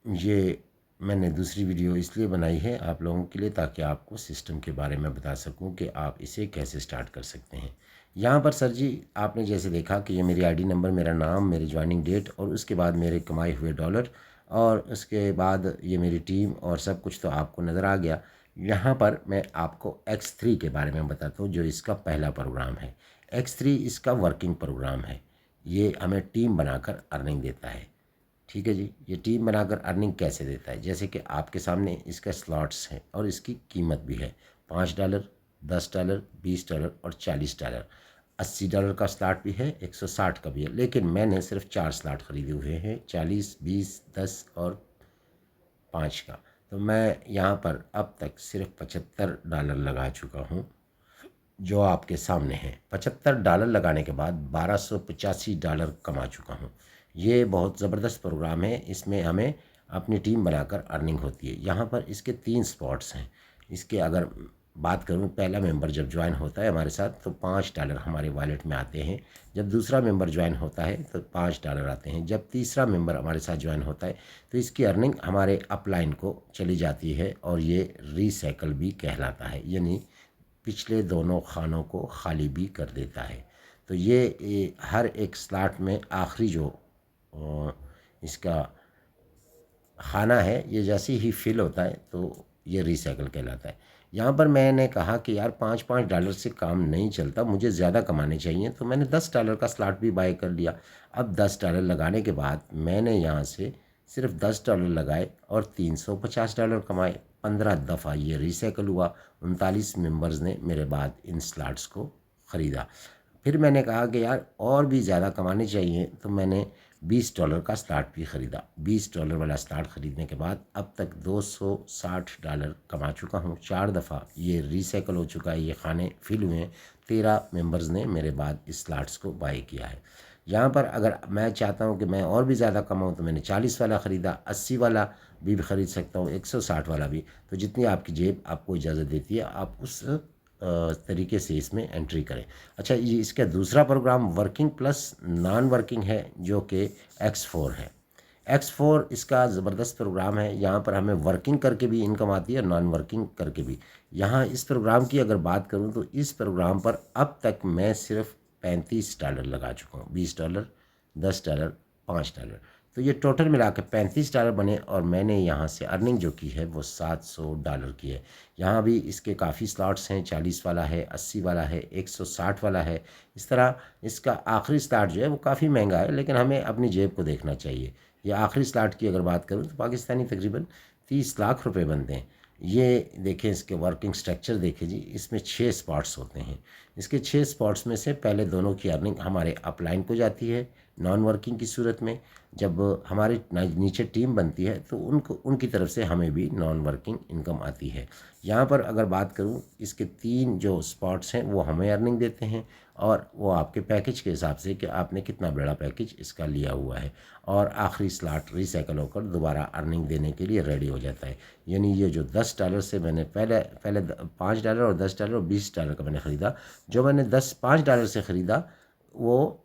ये मैंने दूसरी वीडियो इसलिए बनाई है आप लोगों के लिए, ताकि आपको सिस्टम के बारे में बता सकूं कि आप इसे कैसे स्टार्ट कर सकते हैं। यहाँ पर सर जी आपने जैसे देखा कि ये मेरी आईडी नंबर, मेरा नाम, मेरी ज्वाइनिंग डेट और उसके बाद मेरे कमाए हुए डॉलर और उसके बाद ये मेरी टीम और सब कुछ तो आपको नज़र आ गया। यहाँ पर मैं आपको X3 के बारे में बताता हूँ, जो इसका पहला प्रोग्राम है। X3 इसका वर्किंग प्रोग्राम है। ये हमें टीम बनाकर अर्निंग देता है। ठीक है जी। ये टीम बनाकर अर्निंग कैसे देता है, जैसे कि आपके सामने इसका स्लॉट्स हैं और इसकी कीमत भी है। $5, $10, $20 और $40। $80 का स्लॉट भी है, 160 का भी है, लेकिन मैंने सिर्फ 4 स्लॉट खरीदे हुए हैं, 40, 20, 10 और 5 का। तो मैं यहाँ पर अब तक सिर्फ $75 लगा चुका हूँ, जो आपके सामने है। $75 लगाने के बाद $1285 कमा चुका हूँ। ये बहुत ज़बरदस्त प्रोग्राम है। इसमें हमें अपनी टीम बनाकर अर्निंग होती है। यहाँ पर इसके 3 स्पॉट्स हैं। इसके अगर बात करूँ, पहला मेंबर जब ज्वाइन होता है हमारे साथ तो $5 हमारे वॉलेट में आते हैं। जब दूसरा मेंबर ज्वाइन होता है तो $5 आते हैं। जब तीसरा मेंबर हमारे साथ ज्वाइन होता है तो इसकी अर्निंग हमारे अपलाइन को चली जाती है और ये रीसाइकल भी कहलाता है, यानी पिछले दोनों खानों को खाली भी कर देता है। तो ये हर एक स्लॉट में आखिरी जो इसका खाना है, ये जैसे ही फिल होता है तो ये रीसाइकल कहलाता है। यहाँ पर मैंने कहा कि यार $5 से काम नहीं चलता, मुझे ज़्यादा कमाने चाहिए, तो मैंने $10 का स्लॉट भी बाय कर लिया। अब $10 लगाने के बाद मैंने यहाँ से सिर्फ $10 लगाए और $350 कमाए। 15 दफ़ा ये रीसाइकल हुआ। 39 मेंबर्स ने मेरे बाद इन स्लॉट्स को ख़रीदा। फिर मैंने कहा कि यार और भी ज़्यादा कमाने चाहिए, तो मैंने $20 का स्लॉट भी ख़रीदा। $20 वाला स्लॉट ख़रीदने के बाद अब तक $260 कमा चुका हूँ। 4 दफ़ा ये रीसाइकल हो चुका है, ये खाने फिल हुए हैं। 13 मेंबर्स ने मेरे बाद इस स्लॉट्स को बाय किया है। यहाँ पर अगर मैं चाहता हूँ कि मैं और भी ज़्यादा कमाऊँ तो मैंने 40 वाला ख़रीदा, 80 वाला भी ख़रीद सकता हूँ, 160 वाला भी। तो जितनी आपकी जेब आपको इजाज़त देती है आप उस तरीके से इसमें एंट्री करें। अच्छा, ये इसका दूसरा programme working plus non working है, जो कि X4 है। X4 इसका ज़बरदस्त प्रोग्राम है। यहाँ पर हमें वर्किंग करके भी इनकम आती है, नॉन वर्किंग करके भी। यहाँ इस प्रोग्राम की अगर बात करूँ तो इस प्रोग्राम पर अब तक मैं सिर्फ $35 लगा चुका हूँ। $20, $10, $5। तो ये टोटल मिला के $35 बने और मैंने यहाँ से अर्निंग जो की है वो $700 की है। यहाँ भी इसके काफ़ी स्लॉट्स हैं, 40 वाला है, 80 वाला है, 160 वाला है। इस तरह इसका आखिरी स्लॉट जो है वो काफ़ी महंगा है, लेकिन हमें अपनी जेब को देखना चाहिए। ये आखिरी स्लॉट की अगर बात करूँ तो पाकिस्तानी तकरीबन 30 लाख रुपए बनते हैं। ये देखें, इसके वर्किंग स्ट्रक्चर देखें जी, इसमें 6 स्पॉट्स होते हैं। इसके 6 स्पॉट्स में से पहले दोनों की अर्निंग हमारे अपलाइन को जाती है नॉन वर्किंग की सूरत में। जब हमारी नीचे टीम बनती है तो उनको उनकी तरफ से हमें भी नॉन वर्किंग इनकम आती है। यहाँ पर अगर बात करूँ, इसके 3 जो स्पॉट्स हैं वो हमें अर्निंग देते हैं और वो आपके पैकेज के हिसाब से कि आपने कितना बड़ा पैकेज इसका लिया हुआ है, और आखिरी स्लॉट रीसाइकल होकर दोबारा अर्निंग देने के लिए रेडी हो जाता है। यानी ये जो $10 से मैंने पहले $5 और $10 और $20 का मैंने ख़रीदा, जो मैंने $5 से ख़रीदा वो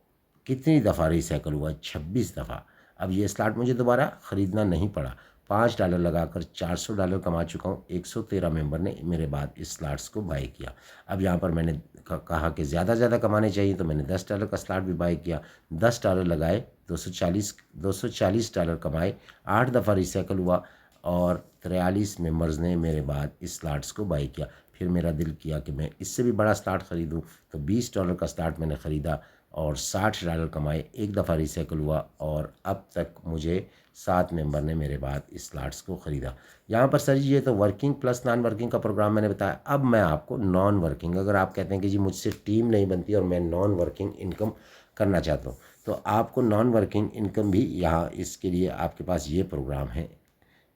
कितनी दफ़ा रिसाइकल हुआ? 26 दफ़ा। अब ये स्लॉट मुझे दोबारा ख़रीदना नहीं पड़ा। $5 लगाकर $400 कमा चुका हूँ। 113 मेंबर ने मेरे बाद इस स्लॉट्स को बाय किया। अब यहाँ पर मैंने कहा कि ज़्यादा कमाने चाहिए, तो मैंने $10 का स्लॉट भी बाय किया। $10 लगाए, 240 कमाए, 8 दफ़ा रिसाइकल हुआ और 43 मेंबर्स ने मेरे बाद इस स्लॉट्स को बाय किया। फिर मेरा दिल किया कि मैं इससे भी बड़ा स्लॉट ख़रीदूँ, तो $20 का स्लॉट मैंने ख़रीदा और $60 कमाए। एक दफ़ा रिसाइकल हुआ और अब तक मुझे 7 मेंबर ने मेरे बाद इस स्लॉट्स को ख़रीदा। यहाँ पर सर ये तो वर्किंग प्लस नॉन वर्किंग का प्रोग्राम मैंने बताया। अब मैं आपको नॉन वर्किंग, अगर आप कहते हैं कि जी मुझसे टीम नहीं बनती और मैं नॉन वर्किंग इनकम करना चाहता हूँ, तो आपको नॉन वर्किंग इनकम भी यहाँ इसके लिए आपके पास ये प्रोग्राम है,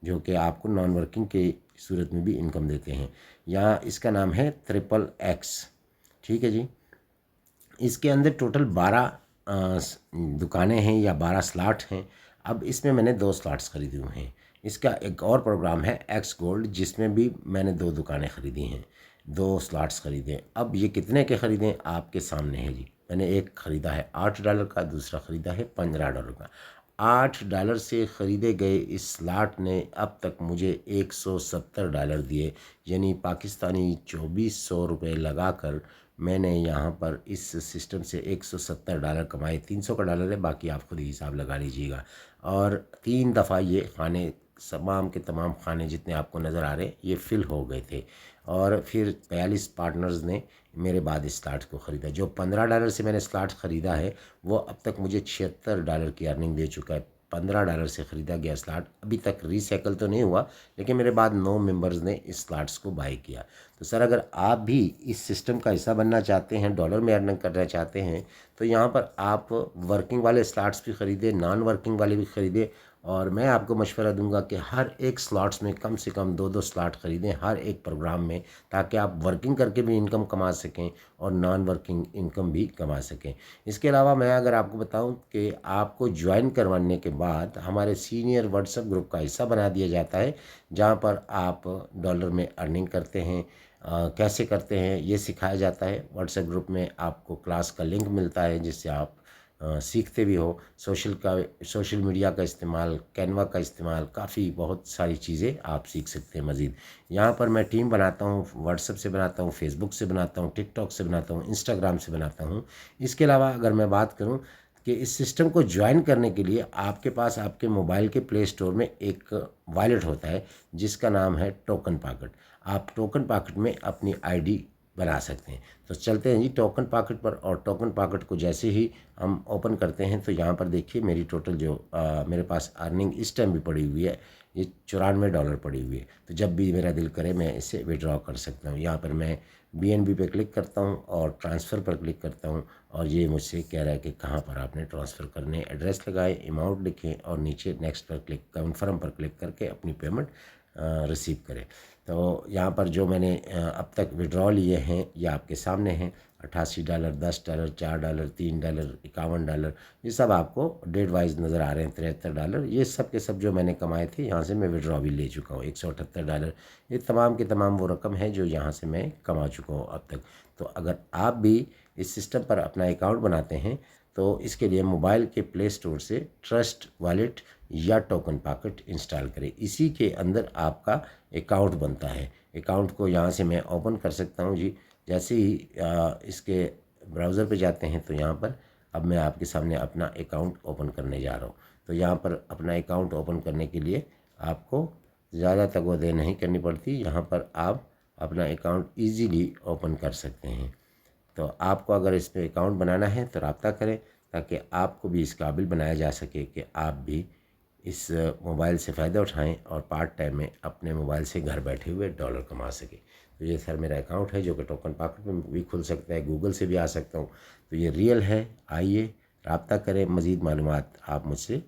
जो कि आपको नॉन वर्किंग के सूरत में भी इनकम देते हैं। यहाँ इसका नाम है XXX। ठीक है जी। इसके अंदर टोटल 12 दुकानें हैं या 12 स्लॉट हैं। अब इसमें मैंने 2 स्लॉट्स ख़रीदे हुए हैं। इसका एक और प्रोग्राम है X गोल्ड, जिसमें भी मैंने 2 दुकानें ख़रीदी हैं, 2 स्लॉट्स ख़रीदे हैं। अब ये कितने के ख़रीदे आपके सामने है जी। मैंने एक ख़रीदा है $8 का, दूसरा ख़रीदा है $15 का। $8 से ख़रीदे गए इस स्लॉट ने अब तक मुझे $170 दिए, यानी पाकिस्तानी 2400 रुपये लगाकर मैंने यहाँ पर इस सिस्टम से $170 कमाए। 300 का डॉलर है, बाकी आप खुद ही हिसाब लगा लीजिएगा। और 3 दफ़ा ये खाने, तमाम के तमाम खाने जितने आपको नज़र आ रहे हैं ये फिल हो गए थे। और फिर 42 पार्टनर्स ने मेरे बाद इस स्लॉट को ख़रीदा। जो $15 से मैंने स्लॉट ख़रीदा है वो अब तक मुझे $76 की अर्निंग दे चुका है। $15 से ख़रीदा गया स्लॉट अभी तक रीसाइकल तो नहीं हुआ, लेकिन मेरे बाद 9 मेंबर्स ने इस स्लॉट्स को बाय किया। तो सर, अगर आप भी इस सिस्टम का हिस्सा बनना चाहते हैं, डॉलर में अर्निंग करना चाहते हैं, तो यहाँ पर आप वर्किंग वाले स्लॉट्स भी ख़रीदें, नॉन वर्किंग वाले भी ख़रीदें। और मैं आपको मशवरा दूंगा कि हर एक स्लॉट्स में कम से कम 2-2 स्लॉट ख़रीदें हर एक प्रोग्राम में, ताकि आप वर्किंग करके भी इनकम कमा सकें और नॉन वर्किंग इनकम भी कमा सकें। इसके अलावा मैं अगर आपको बताऊं कि आपको ज्वाइन करवाने के बाद हमारे सीनियर व्हाट्सएप ग्रुप का हिस्सा बना दिया जाता है, जहां पर आप डॉलर में अर्निंग करते हैं। कैसे करते हैं ये सिखाया जाता है। व्हाट्सएप ग्रुप में आपको क्लास का लिंक मिलता है, जिससे आप सीखते भी हो। सोशल मीडिया का इस्तेमाल, कैनवा का इस्तेमाल, काफ़ी बहुत सारी चीज़ें आप सीख सकते हैं मज़ीद। यहाँ पर मैं टीम बनाता हूँ, व्हाट्सएप से बनाता हूँ, फेसबुक से बनाता हूँ, टिकटॉक से बनाता हूँ, इंस्टाग्राम से बनाता हूँ। इसके अलावा अगर मैं बात करूँ कि इस सिस्टम को ज्वाइन करने के लिए आपके पास आपके मोबाइल के प्ले स्टोर में एक वॉलेट होता है जिसका नाम है टोकन पॉकेट। आप टोकन पॉकेट में अपनी आईडी बना सकते हैं। तो चलते हैं जी टोकन पॉकेट पर। और टोकन पॉकेट को जैसे ही हम ओपन करते हैं तो यहाँ पर देखिए मेरी टोटल जो मेरे पास अर्निंग इस टाइम भी पड़ी हुई है, ये $94 पड़ी हुई है। तो जब भी मेरा दिल करे मैं इसे विड्रॉ कर सकता हूँ। यहाँ पर मैं BNB पे क्लिक करता हूँ और ट्रांसफ़र पर क्लिक करता हूँ, और ये मुझसे कह रहा है कि कहाँ पर आपने ट्रांसफ़र करने, एड्रेस लगाएं, अमाउंट लिखें और नीचे नेक्स्ट पर क्लिक, कन्फर्म पर क्लिक करके अपनी पेमेंट रिसीव करें। तो यहाँ पर जो मैंने अब तक विड्रॉ लिए हैं ये आपके सामने हैं। $88, $10, $4, $3, $51, ये सब आपको डेट वाइज नज़र आ रहे हैं। $73, ये सब के सब जो मैंने कमाए थे यहाँ से मैं विड्रॉ भी ले चुका हूँ। $178, ये तमाम के तमाम वो रकम है जो यहाँ से मैं कमा चुका हूँ अब तक। तो अगर आप भी इस सिस्टम पर अपना अकाउंट बनाते हैं तो इसके लिए मोबाइल के प्ले स्टोर से ट्रस्ट वॉलेट या टोकन पॉकेट इंस्टॉल करें। इसी के अंदर आपका अकाउंट बनता है। अकाउंट को यहाँ से मैं ओपन कर सकता हूँ जी। जैसे ही इसके ब्राउज़र पे जाते हैं तो यहाँ पर अब मैं आपके सामने अपना अकाउंट ओपन करने जा रहा हूँ। तो यहाँ पर अपना अकाउंट ओपन करने के लिए आपको ज़्यादा तगोदे नहीं करनी पड़ती। यहाँ पर आप अपना अकाउंट ईज़िली ओपन कर सकते हैं। तो आपको अगर इस पर अकाउंट बनाना है तो रब्ता करें, ताकि आपको भी इस काबिल बनाया जा सके कि आप भी इस मोबाइल से फ़ायदा उठाएं और पार्ट टाइम में अपने मोबाइल से घर बैठे हुए डॉलर कमा सकें। तो ये सर मेरा अकाउंट है जो कि टोकन पॉकेट में भी खुल सकता है, गूगल से भी आ सकता हूँ। तो ये रियल है। आइए रब्ता करें, मज़ीद मालूमात आप मुझसे